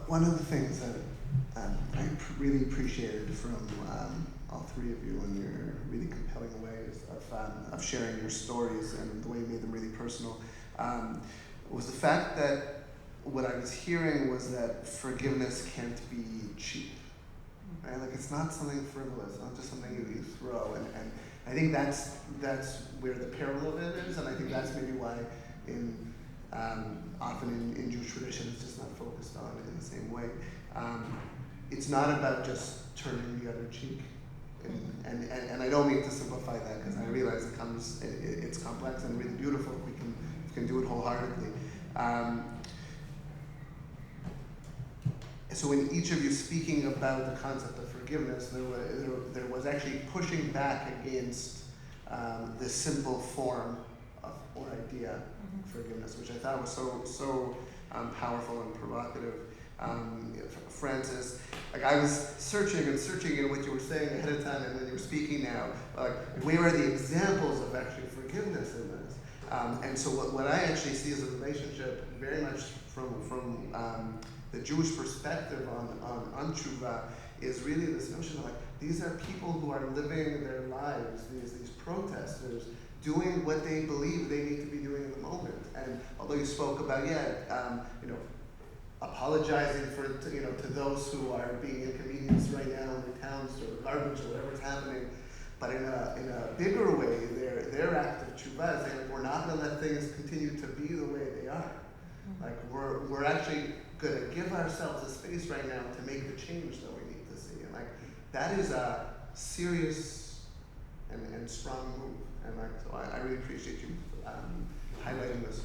one of the things that I really appreciated from all three of you in your really compelling ways of sharing your stories and the way you made them really personal was the fact that what I was hearing was that forgiveness can't be cheap. Right? Like, it's not something frivolous, not just something you throw. And I think that's where the peril of it is, and I think that's maybe why often in Jewish tradition it's just not focused on in the same way. It's not about just turning the other cheek. And I don't mean to simplify that, because I realize it's complex and really beautiful if we can do it wholeheartedly. So in each of you speaking about the concept of forgiveness, there was actually pushing back against the simple form or idea of forgiveness, which I thought was so powerful and provocative. Francis, like, I was searching in what you were saying ahead of time, and when you were speaking now, like, where are the examples of actually forgiveness in this? And so what I actually see as a relationship very much from the Jewish perspective on tshuva is really this notion of, like, these are people who are living their lives, these protesters, doing what they believe they need to be doing in the moment. And although you spoke about, apologizing to those who are being inconvenienced right now in their towns or the garbage or whatever's happening, but in a bigger way, their act of tshuva is saying, like, we're not going to let things continue to be the way they are. Like, we're actually going to give ourselves a space right now to make the change that we need to see. And, like, that is a serious and strong move. And, like, so I really appreciate you highlighting this.